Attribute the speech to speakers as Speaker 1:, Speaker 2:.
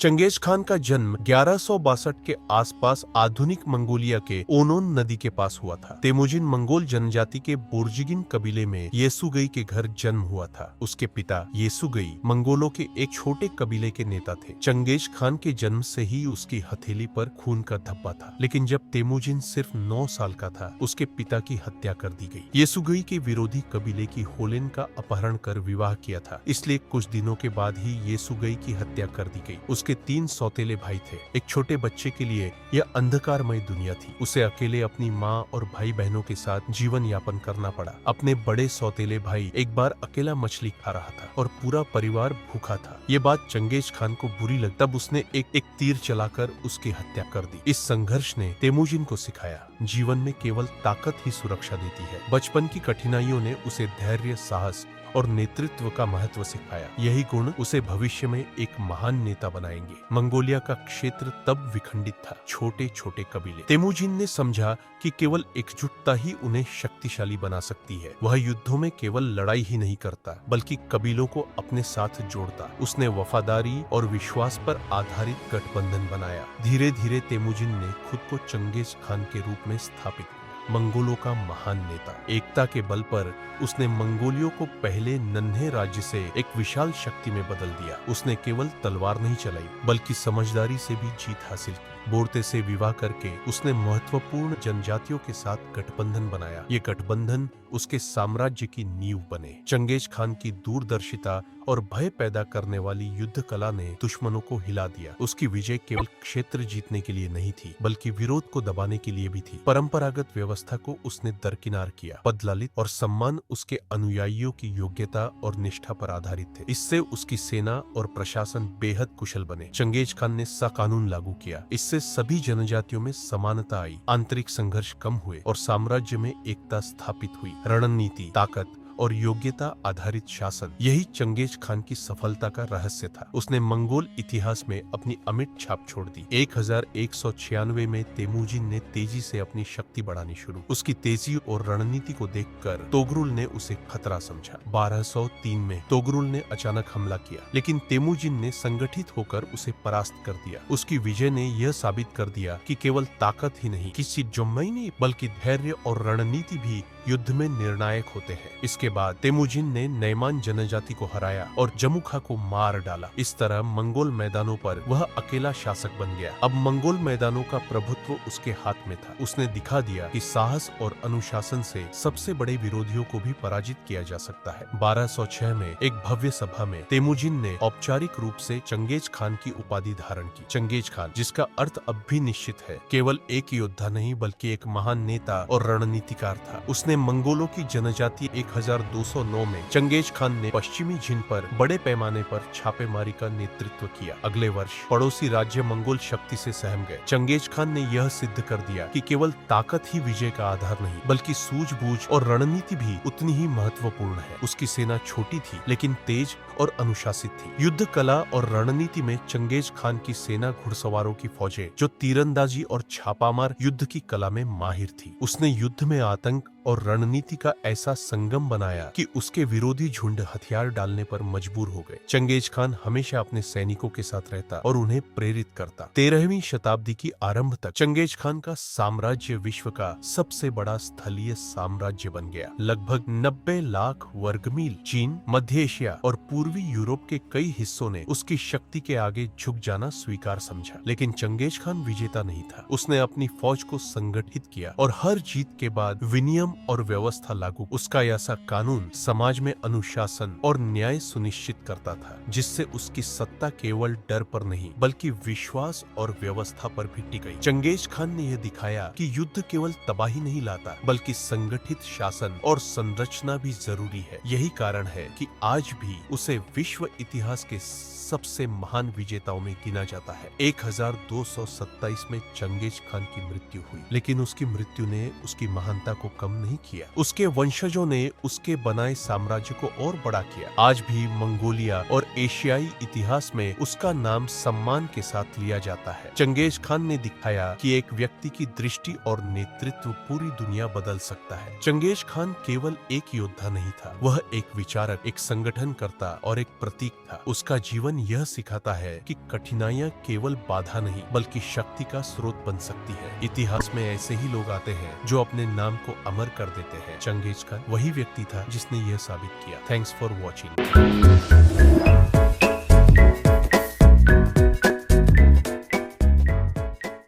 Speaker 1: Genghis Khan का जन्म 1162 के आसपास आधुनिक मंगोलिया के ओनोन नदी के पास हुआ था। तेमुजिन मंगोल जनजाति के बोर्जिगिन कबीले में येसुगई के घर जन्म हुआ था। उसके पिता येसुगई मंगोलों के एक छोटे कबीले के नेता थे। चंगेज खान के जन्म से ही उसकी हथेली पर खून का धब्बा था, लेकिन जब तेमुजिन सिर्फ 9 साल का था, उसके पिता की हत्या कर दी गई। येसुगई के विरोधी कबीले की होलेन का अपहरण कर विवाह किया था, इसलिए कुछ दिनों के बाद ही येसुगई की हत्या कर दी गई। उसके 3 सौतेले भाई थे। एक छोटे बच्चे के लिए यह अंधकारमय दुनिया थी। उसे अकेले अपनी माँ और भाई बहनों के साथ जीवन यापन करना पड़ा। अपने बड़े सौतेले भाई एक बार अकेला मछली खा रहा था और पूरा परिवार भूखा था। ये बात चंगेज खान को बुरी लगी, तब उसने एक तीर चलाकर उसकी हत्या कर दी। इस संघर्ष ने तेमुजिन को सिखाया, जीवन में केवल ताकत ही सुरक्षा देती है। बचपन की कठिनाइयों ने उसे धैर्य, साहस और नेतृत्व का महत्व सिखाया। यही गुण उसे भविष्य में एक महान नेता बनाएंगे। मंगोलिया का क्षेत्र तब विखंडित था, छोटे छोटे कबीले। तेमुजिन ने समझा कि केवल एकजुटता ही उन्हें शक्तिशाली बना सकती है। वह युद्धों में केवल लड़ाई ही नहीं करता, बल्कि कबीलों को अपने साथ जोड़ता। उसने वफादारी और विश्वास पर आधारित गठबंधन बनाया। धीरे धीरे तेमुजिन ने खुद को चंगेज खान के रूप में स्थापित किया, मंगोलों का महान नेता। एकता के बल पर उसने मंगोलियों को पहले नन्हे राज्य से एक विशाल शक्ति में बदल दिया। उसने केवल तलवार नहीं चलाई, बल्कि समझदारी से भी जीत हासिल की। बोर्ते से विवाह करके उसने महत्वपूर्ण जनजातियों के साथ गठबंधन बनाया। ये गठबंधन उसके साम्राज्य की नींव बने। चंगेज खान की दूरदर्शिता और भय पैदा करने वाली युद्ध कला ने दुश्मनों को हिला दिया। उसकी विजय केवल क्षेत्र जीतने के लिए नहीं थी, बल्कि विरोध को दबाने के लिए भी थी। परंपरागत व्यवस्था को उसने दरकिनार किया। पद ललित और सम्मान उसके अनुयायियों की योग्यता और निष्ठा पर आधारित थे। इससे उसकी सेना और प्रशासन बेहद कुशल बने। चंगेज खान ने कानून लागू किया। इससे सभी जनजातियों में समानता आई, आंतरिक संघर्ष कम हुए और साम्राज्य में एकता स्थापित हुई। रणनीति, ताकत और योग्यता आधारित शासन, यही चंगेज खान की सफलता का रहस्य था। उसने मंगोल इतिहास में अपनी अमिट छाप छोड़ दी। 1196 में तेमुजिन ने तेजी से अपनी शक्ति बढ़ानी शुरू। उसकी तेजी और रणनीति को देखकर तोगरुल ने उसे खतरा समझा। 1203 में तोगरुल ने अचानक हमला किया, लेकिन तेमुजिन ने संगठित होकर उसे परास्त कर दिया। उसकी विजय ने यह साबित कर दिया कि केवल ताकत ही नहीं, किसी जुम्मई नहीं, बल्कि धैर्य और रणनीति भी युद्ध में निर्णायक होते हैं। इसके बाद तेमुजिन ने नैमान जनजाति को हराया और जमुखा को मार डाला। इस तरह मंगोल मैदानों पर वह अकेला शासक बन गया। अब मंगोल मैदानों का प्रभुत्व उसके हाथ में था। उसने दिखा दिया कि साहस और अनुशासन से सबसे बड़े विरोधियों को भी पराजित किया जा सकता है। 1206 में एक भव्य सभा में तेमुजिन ने औपचारिक रूप से चंगेज खान की उपाधि धारण की। चंगेज खान, जिसका अर्थ अब भी निश्चित है, केवल एक योद्धा नहीं बल्कि एक महान नेता और रणनीतिकार था। उसने मंगोलों की जनजाति 1209 में चंगेज खान ने पश्चिमी झीन पर बड़े पैमाने पर छापेमारी का नेतृत्व किया। अगले वर्ष पड़ोसी राज्य मंगोल शक्ति से सहम गए। चंगेज खान ने यह सिद्ध कर दिया कि केवल ताकत ही विजय का आधार नहीं, बल्कि सूझबूझ और रणनीति भी उतनी ही महत्वपूर्ण है। उसकी सेना छोटी थी, लेकिन तेज और अनुशासित थी। युद्ध कला और रणनीति में चंगेज खान की सेना घुड़सवारों की फौजें, जो तीरंदाजी और छापामार युद्ध की कला में माहिर थी। उसने युद्ध में आतंक और रणनीति का ऐसा संगम बनाया कि उसके विरोधी झुंड हथियार डालने पर मजबूर हो गए। चंगेज खान हमेशा अपने सैनिकों के साथ रहता और उन्हें प्रेरित करता। 13वीं शताब्दी की आरंभ तक चंगेज खान का साम्राज्य विश्व का सबसे बड़ा स्थलीय साम्राज्य बन गया। लगभग 90 लाख वर्ग मील। चीन, मध्य एशिया और पूर्वी यूरोप के कई हिस्सों ने उसकी शक्ति के आगे झुक जाना स्वीकार समझा। लेकिन चंगेज खान विजेता नहीं था। उसने अपनी फौज को संगठित किया और हर जीत के बाद विनियम और व्यवस्था लागू। उसका ऐसा कानून समाज में अनुशासन और न्याय सुनिश्चित करता था, जिससे उसकी सत्ता केवल डर पर नहीं बल्कि विश्वास और व्यवस्था पर भी टिकी। चंगेज खान ने यह दिखाया कि युद्ध केवल तबाही नहीं लाता, बल्कि संगठित शासन और संरचना भी जरूरी है। यही कारण है कि आज भी उसे विश्व इतिहास के सबसे महान विजेताओं में गिना जाता है। 1227 में चंगेज खान की मृत्यु हुई, लेकिन उसकी मृत्यु ने उसकी महानता को कम नहीं किया। उसके वंशजों ने उसके बनाए साम्राज्य को और बड़ा किया। आज भी मंगोलिया और एशियाई इतिहास में उसका नाम सम्मान के साथ लिया जाता है। चंगेज खान ने दिखाया कि एक व्यक्ति की दृष्टि और नेतृत्व पूरी दुनिया बदल सकता है। चंगेज खान केवल एक योद्धा नहीं था, वह एक विचारक, एक संगठनकर्ता और एक प्रतीक था। उसका जीवन यह सिखाता है कि कठिनाइयाँ केवल बाधा नहीं बल्कि शक्ति का स्रोत बन सकती है। इतिहास में ऐसे ही लोग आते हैं जो अपने नाम को अमर कर देते हैं। चंगेज खान वही व्यक्ति था जिसने यह साबित किया। Thanks for watching.